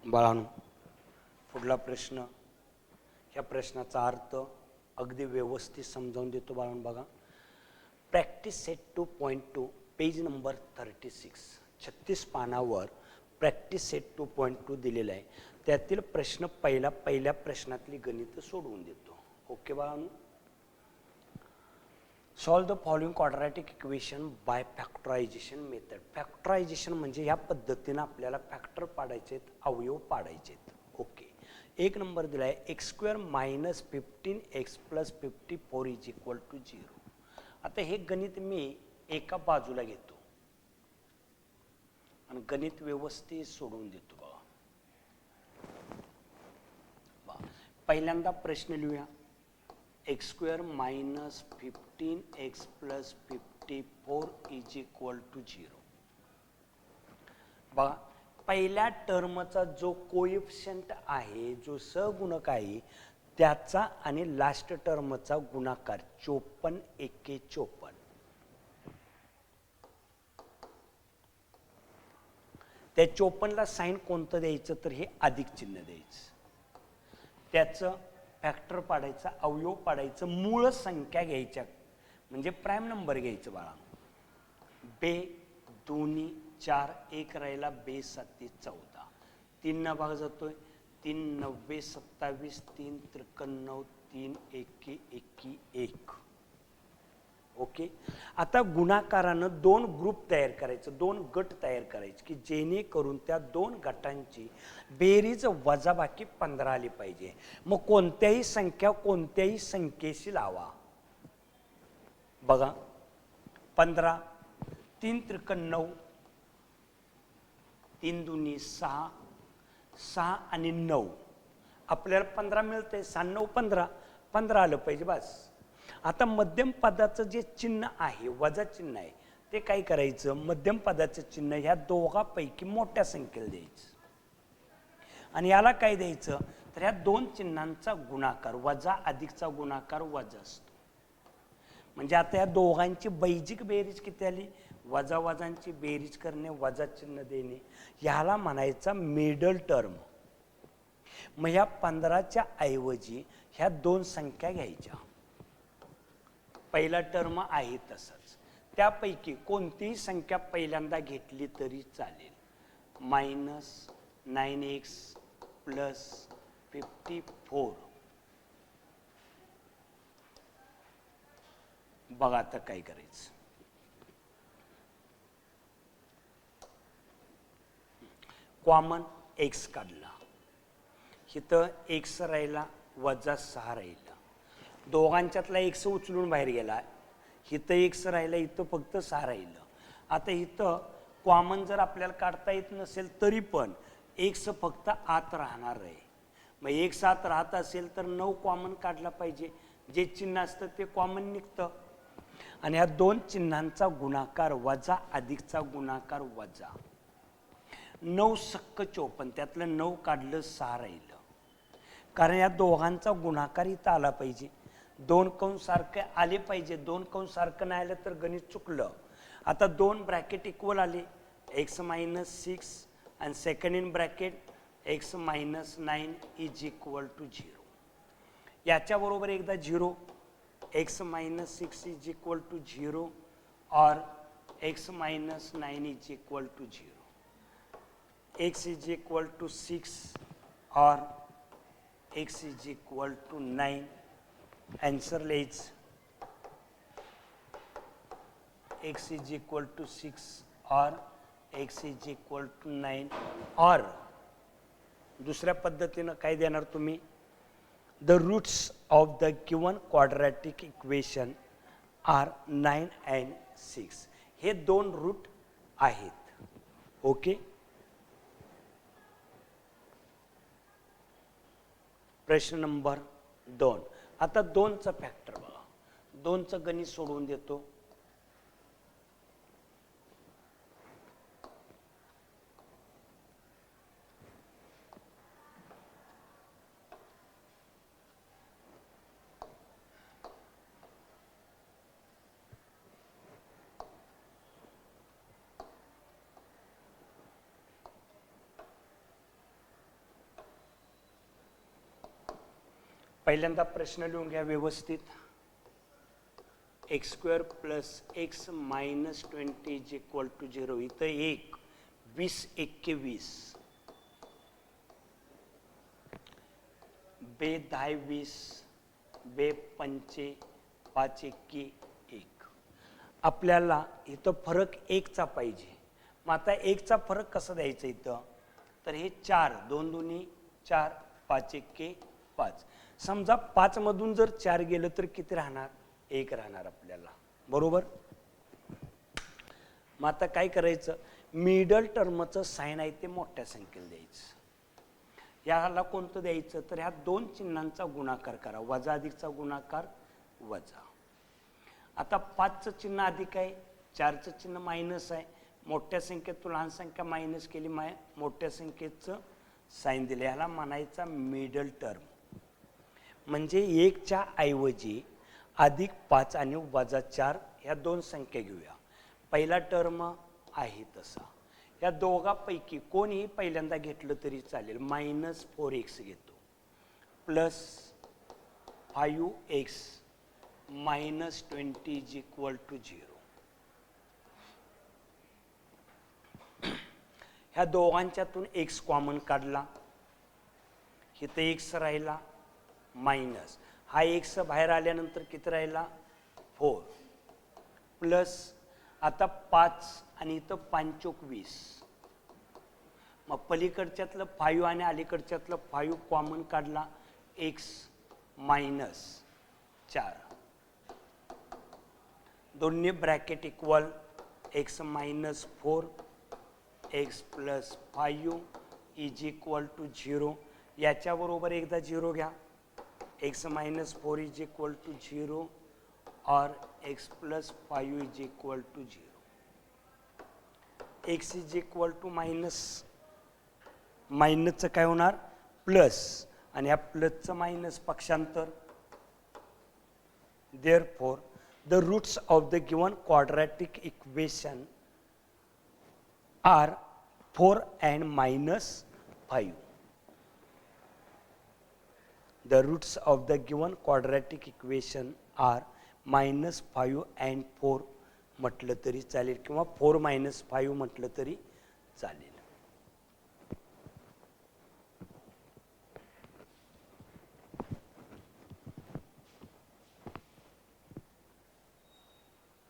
बाळांनो, पुढला प्रश्न, ह्या प्रश्नाचा अर्थ अगदी व्यवस्थित समजावून देतो बाळांनो. बघा, प्रॅक्टिस सेट 2.2 पेज नंबर 36 पानावर प्रॅक्टिस सेट 2.2 दिलेला आहे. त्यातील प्रश्न पहिल्या प्रश्नातली गणित सोडवून देतो. ओके बाळांनो. Solve the following quadratic equation by factorisation method. Factorisation म्हणजे ह्या पद्धतीनं आपल्याला फॅक्टर पाडायचे आहेत, अवयव पाडायचे आहेत. ओके, एक नंबर दिला आहे x² - 15x + 54 = 0. आता हे गणित मी एका बाजूला घेतो आणि गणित व्यवस्थित सोडवून देतो. बघा, पहिल्यांदा प्रश्न लिहूया. x² - 15x + 54 = 0. बघा, पहिल्या टर्मचा जो कोएफिशियंट आहे, जो सहगुणक आहे, त्याचा आणि लास्ट टर्मचा गुणाकार 54 एके 54. त्या 54ला साइन कोणतं द्यायचं, तर हे अधिक चिन्ह द्यायचं. त्याचं फॅक्टर पाडायचा, अवयव पाडायचं, मूळ संख्या घ्यायच्या म्हणजे प्राईम नंबर घ्यायचं बाळा. बे 2 4 1 राहिला, बे 7 14, 3 न भाग जातोय, 3 9 27, 3 53, 3 1 1. ओके, आता गुणाकारानं दोन ग्रुप तयार करायचं, दोन गट तयार करायचे की जेणेकरून त्या दोन गटांची बेरीज वजाबाकी 15 आली पाहिजे. मग कोणत्याही संख्या कोणत्याही संख्येशी लावा. बघा, 15, 3 त्रिकन 9, 3 दुनी 6, 6 आणि 9, आपल्याला 15 मिळते. 6 9 15 आलं पाहिजे बस. आता मध्यम पदाचं जे चिन्ह आहे, वजा चिन्ह आहे, ते काय करायचं, मध्यम पदाचं चिन्ह ह्या दोघांपैकी मोठ्या संख्येला द्यायचं आणि याला काय द्यायचं, तर ह्या दोन चिन्हांचा गुणाकार, वजा अधिकचा गुणाकार वजा असतो. म्हणजे आता या दोघांची बैजिक बेरीज किती आली, वजा वजांची बेरीज करणे, वजा चिन्ह देणे, ह्याला म्हणायचा मिडल टर्म. मग ह्या 15च्या ऐवजी ह्या दोन संख्या घ्यायच्या. पहिला टर्म आहे तसंच, त्यापैकी कोणतीही संख्या पहिल्यांदा घेतली तरी चालेल. -9x + 54. बघा आता काय करायचं. कॉमन x काढला, इथं x राहिला, वजा 6 राहिला, दोघांच्यातला x उचलून बाहेर गेला, इथं x राहिला, इथं फक्त 6 राहिलं. आता इथं कॉमन जर आपल्याला काढता येत नसेल तरी पण x फक्त आत राहणार आहे. मग x आत राहत असेल तर 9 कॉमन काढला पाहिजे. जे चिन्ह असतं ते कॉमन निघतं आणि ह्या दोन चिन्हांचा गुणाकार वजा अधिकचा गुणाकार वजा 9 सक्क 54, त्यातलं 9 काढलं, 6 राहिलं. कारण या दोघांचा गुणाकार इथं आला पाहिजे, दोन कंस सारखे आले पाहिजे. दोन कंस सारखं नाही आलं तर गणित चुकलं. आता दोन ब्रॅकेट इक्वल आले, x - 6 आणि सेकंड इन ब्रॅकेट x - 9 = 0. याच्याबरोबर एकदा 0, x - 6 = 0 और x - 9 = 0. x = 6 और x = 9. आंसर लिहायचं, x = 6 और x = 9. और दुसऱ्या पद्धतीनं काय देणार तुम्ही, the roots of the given quadratic equation are 9 and 6. हे दोन रूट आहेत. ओके, प्रश्न नंबर 2. आता 2चा फॅक्टर बघा, 2चं गणित सोडवून देतो. पहिल्यांदा प्रश्न लिहून घ्या व्यवस्थित. X square plus x minus 20 is equal to 0. इथं 1, 20 एक्के 20, बे 10 20, बे 5 5 एक्के 1. आपल्याला इथं फरक 1चा पाहिजे. मग आता 1चा फरक कसा द्यायचा इथं, तर हे 4, 2 दुनी 4, 5 एक्के 5. समजा 5 मधून जर 4 गेलं तर किती राहणार, 1 राहणार आपल्याला, बरोबर. मग आता काय करायचं, मिडल टर्मचं साइन आहे ते मोठ्या संख्येला द्यायचं. याला कोणतं द्यायचं, तर ह्या दोन चिन्हांचा गुणाकार करा, वजा अधिकचा गुणाकार वजा. आता 5चं चिन्ह अधिक आहे, 4चं चिन्ह मायनस आहे. मोठ्या संख्येतून लहान संख्या मायनस केली, मोठ्या संख्येचं साइन दिलं. ह्याला म्हणायचा मिडल टर्म. म्हणजे 1च्या ऐवजी अधिक 5 आणि वजा 4 ह्या दोन संख्या घेऊया. पहिला टर्म आहे तसा. या दोघांपैकी कोणीही पहिल्यांदा घेतलं तरी चालेल. -4x घेतो plus 5x minus 20 is equal to 0. ह्या दोघांच्यातून x कॉमन काढला, इथं x राहिला मायनस, हा x बाहेर आल्यानंतर किती राहिला 4, प्लस आता 5 आणि इथं 5 चोक 20. मग पलीकडच्यातलं 5 आणि अलीकडच्यातलं 5 कॉमन काढला, x मायनस 4, दोन्ही bracket equal x minus 4 x plus 5 is equal to 0. याच्याबरोबर एकदा 0 घ्या, x minus 4 is equal to 0 और x plus 5 is equal to 0. x is equal to minus, मायनसचं काय होणार प्लस, आणि ह्या प्लसचं मायनस पक्षांतर. Therefore the roots of the given quadratic equation are 4 and -5. The roots of the given quadratic equation are -5 and 4 म्हटलं तरी चालेल, किंवा 4 - 5 म्हटलं तरी चालेल.